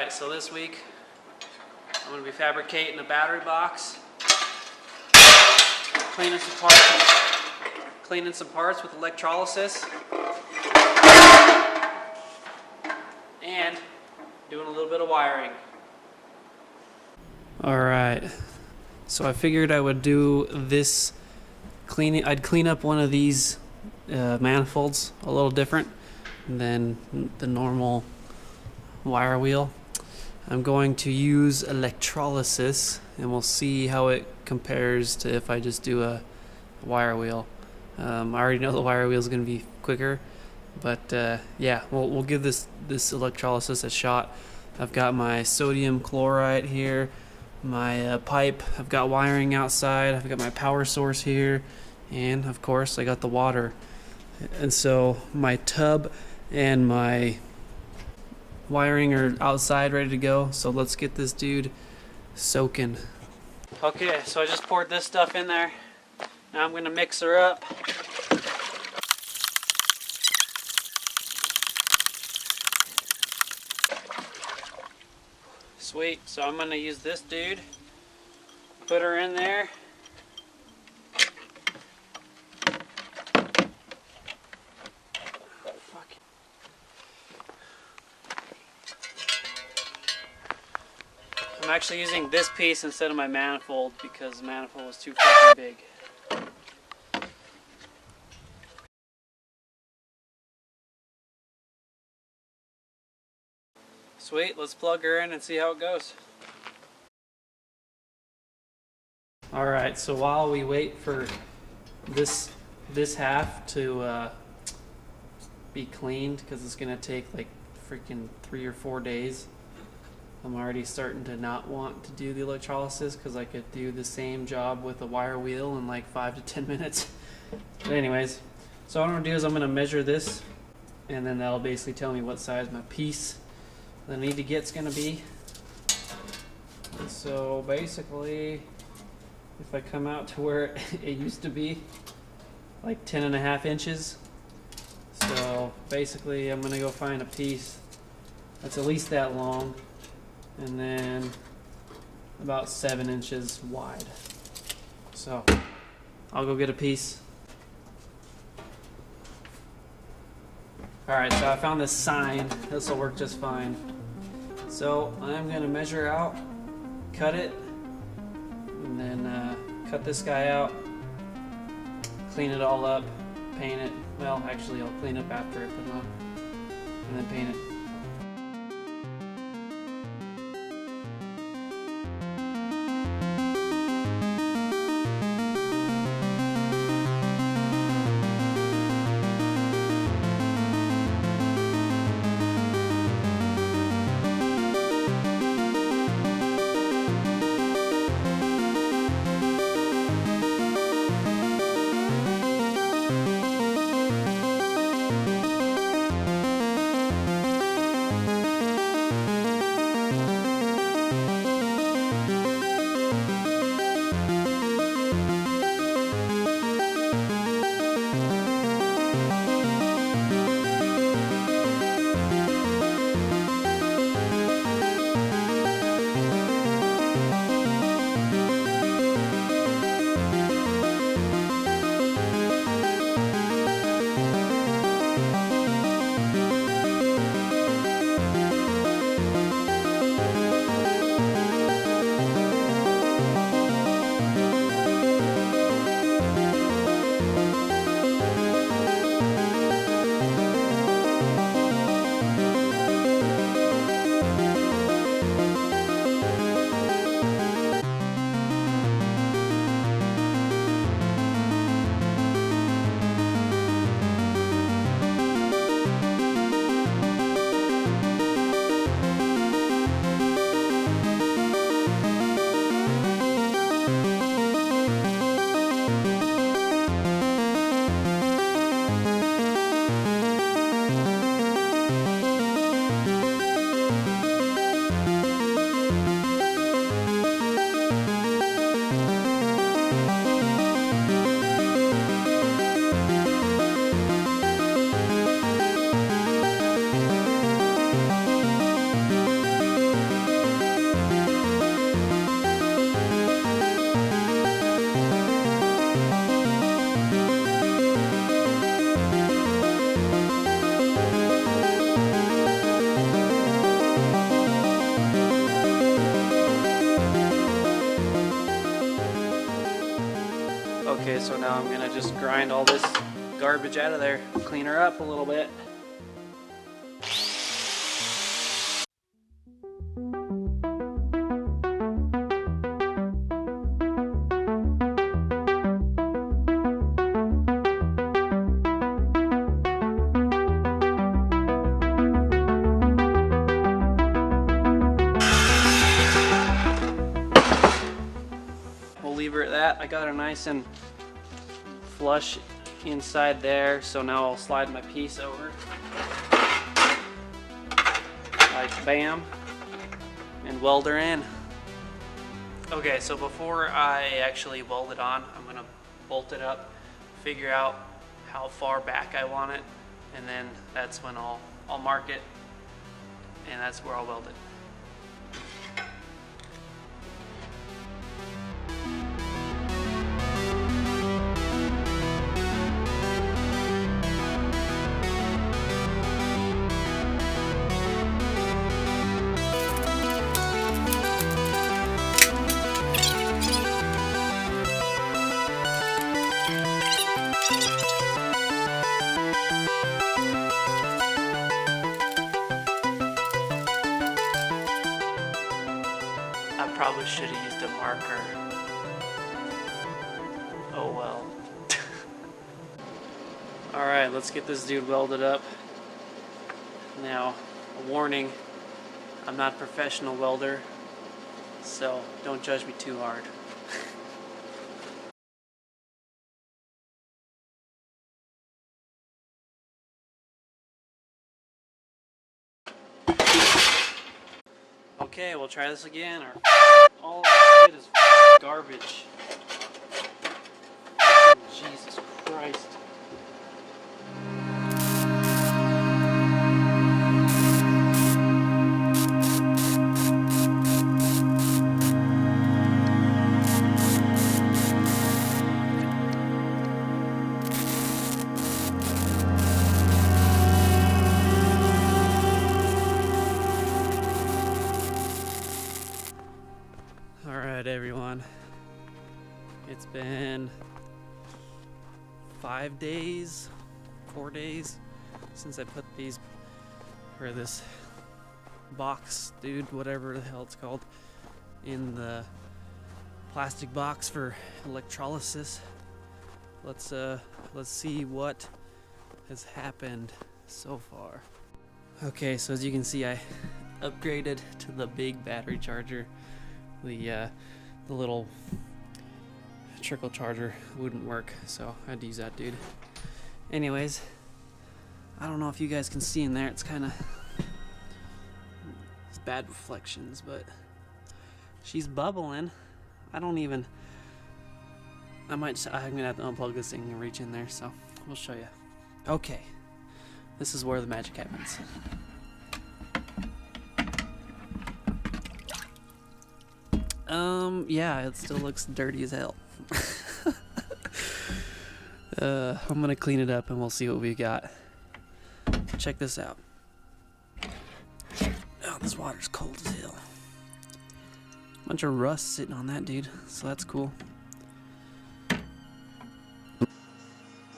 Alright, so this week I'm going to be fabricating a battery box, cleaning some parts with electrolysis, and doing a little bit of wiring. Alright, so I figured I would do this cleaning. I'd clean up one of these manifolds a little different than the normal wire wheel. I'm going to use electrolysis and we'll see how it compares to if I just do a wire wheel. I already know the wire wheel is going to be quicker, but yeah, we'll give this electrolysis a shot. I've got my sodium chloride here, my pipe, I've got wiring outside, I've got my power source here, and of course I got the water. And so my tub and my wiring are outside ready to go, so let's get this dude soaking. Okay, so I just poured this stuff in there. Now I'm going to mix her up. Sweet, so I'm going to use this dude, put her in there. I'm actually using this piece instead of my manifold because the manifold was too fucking big. Sweet, let's plug her in and see how it goes. Alright, so while we wait for this half to be cleaned, because it's going to take like freaking 3 or 4 days, I'm already starting to not want to do the electrolysis because I could do the same job with a wire wheel in like 5 to 10 minutes. But anyways, so what I'm going to do is I'm going to measure this, and then that'll basically tell me what size my piece that I need to get is going to be. And so basically, if I come out to where it used to be, like 10.5 inches. So basically I'm going to go find a piece that's at least that long, and then about 7 inches wide. So I'll go get a piece. Alright, so I found this sign. This will work just fine. So I'm going to measure out, cut it, and then cut this guy out, clean it all up, paint it. Well, actually I'll clean up after I put it on, and then paint it. Okay, so now I'm gonna just grind all this garbage out of there, clean her up a little bit. We'll leave her at that. I got her nice and flush inside there, so now I'll slide my piece over. Like bam, and weld her in. Okay, so before I actually weld it on, I'm gonna bolt it up, figure out how far back I want it, and then that's when I'll mark it, and that's where I'll weld it. I probably should have used a marker. Oh well. Alright, let's get this dude welded up. Now, a warning, I'm not a professional welder, so don't judge me too hard. Okay, we'll try this again, or all that shit is garbage. Jesus Christ. Alright everyone, it's been 5 days, 4 days since I put these, or this box, dude, whatever the hell it's called, in the plastic box for electrolysis. Let's see what has happened so far. Okay, so as you can see, I upgraded to the big battery charger. The little trickle charger wouldn't work, so I had to use that dude. Anyways, I don't know if you guys can see in there, it's bad reflections, but she's bubbling. I'm gonna have to unplug this thing and reach in there, so we'll show you. Okay, this is where the magic happens. Yeah, it still looks dirty as hell. I'm gonna clean it up and we'll see what we got. Check this out. Oh, this water's cold as hell. Bunch of rust sitting on that, dude, so that's cool.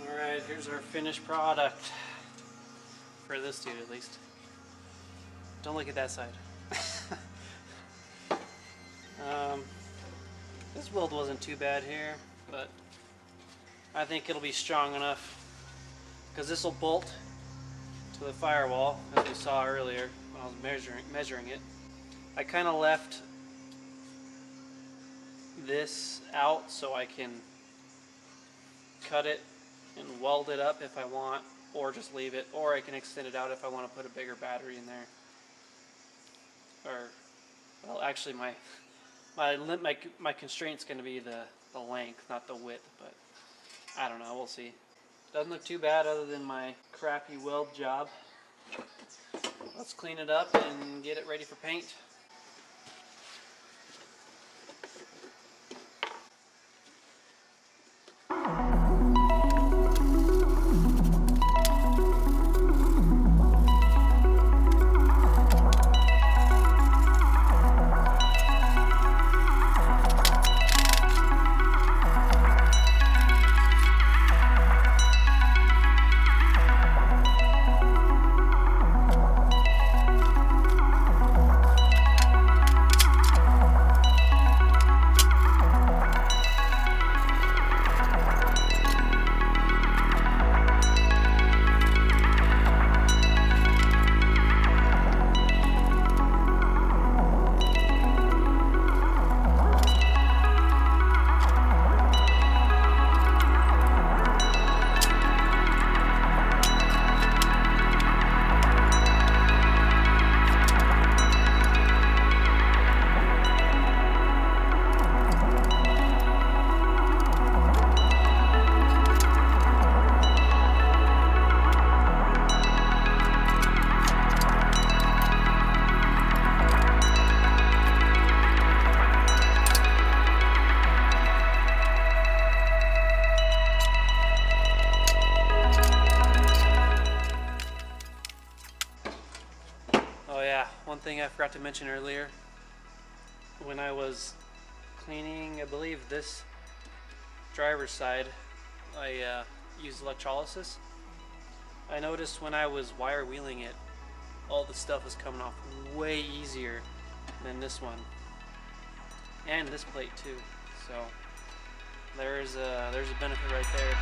Alright, here's our finished product. For this dude, at least. Don't look at that side. This weld wasn't too bad here, but I think it'll be strong enough because this will bolt to the firewall, as we saw earlier when I was measuring it. I kind of left this out so I can cut it and weld it up if I want, or just leave it, or I can extend it out if I want to put a bigger battery in there. Or, well, actually my constraint's going to be the length, not the width, but I don't know, we'll see. Doesn't look too bad other than my crappy weld job. Let's clean it up and get it ready for paint. yeah, one thing I forgot to mention earlier, when I was cleaning, I believe this driver's side, I used electrolysis. I noticed when I was wire wheeling it, all the stuff was coming off way easier than this one, and this plate too. So there's a benefit right there.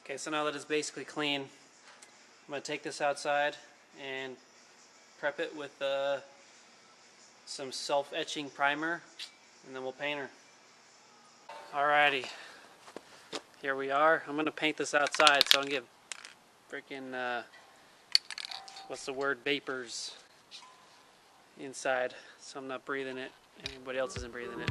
Okay, so now that it's basically clean, I'm going to take this outside and prep it with some self-etching primer, and then we'll paint her. Alrighty, here we are. I'm going to paint this outside so I don't get freaking, what's the word, vapors inside, so I'm not breathing it and anybody else isn't breathing it.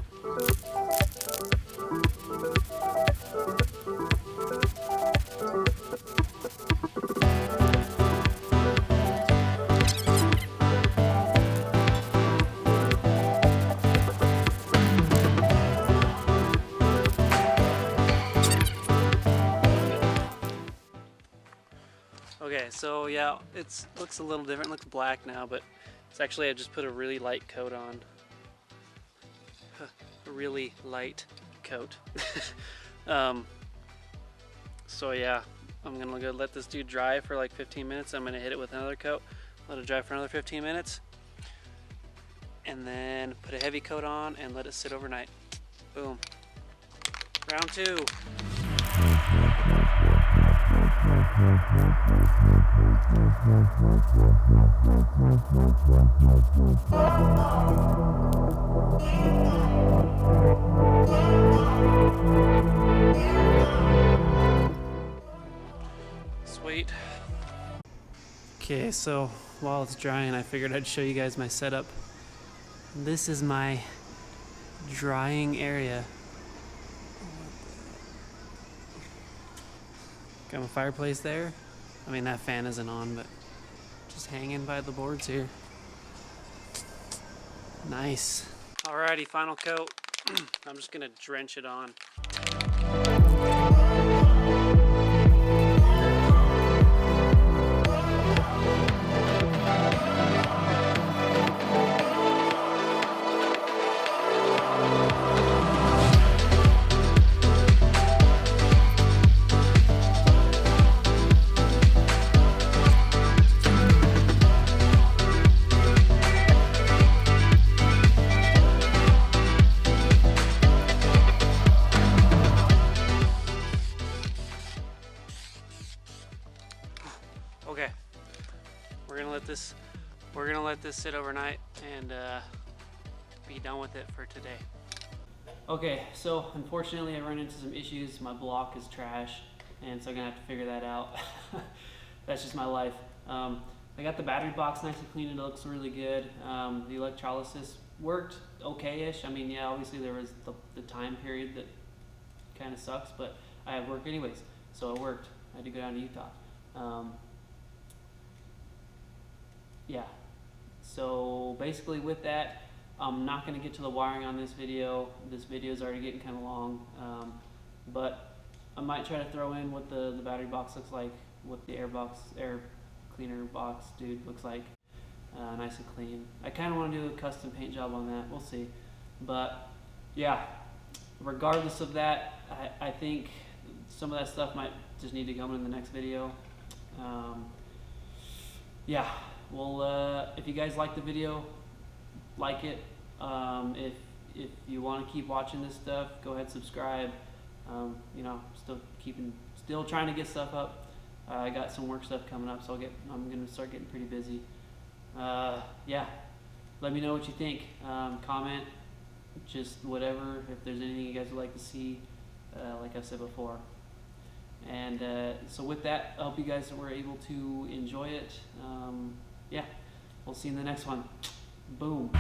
Okay, so yeah, it looks a little different. It looks black now, but it's actually I just put a really light coat on. A really light coat. So yeah, I'm gonna go let this dude dry for like 15 minutes. I'm gonna hit it with another coat, let it dry for another 15 minutes, and then put a heavy coat on and let it sit overnight. Boom. Round two. Sweet. Okay, so while it's drying, I figured I'd show you guys my setup. This is my drying area. Got my fireplace there. I mean, that fan isn't on, but just hanging by the boards here. Nice. Alrighty, final coat. I'm just gonna drench it on. Okay, we're gonna let this sit overnight and be done with it for today. Okay, so unfortunately I run into some issues. My block is trash, and so I'm gonna have to figure that out. That's just my life. I got the battery box nice and clean. It looks really good. The electrolysis worked okay-ish. I mean, yeah, obviously there was the time period that kind of sucks, but I had work anyways, so it worked. I had to go down to Utah. Yeah, so basically with that, I'm not going to get to the wiring on this video. This video is already getting kind of long, but I might try to throw in what the battery box looks like, what the air cleaner box dude looks like, nice and clean. I kind of want to do a custom paint job on that, we'll see. But yeah, regardless of that, I think some of that stuff might just need to come in the next video. Yeah, well, if you guys like the video, like it. If you want to keep watching this stuff, go ahead, subscribe. You know, still trying to get stuff up. I got some work stuff coming up, so I'm gonna start getting pretty busy. Yeah, let me know what you think. Comment, just whatever. If there's anything you guys would like to see, like I said before. And so with that, I hope you guys were able to enjoy it. Yeah, we'll see you in the next one. Boom.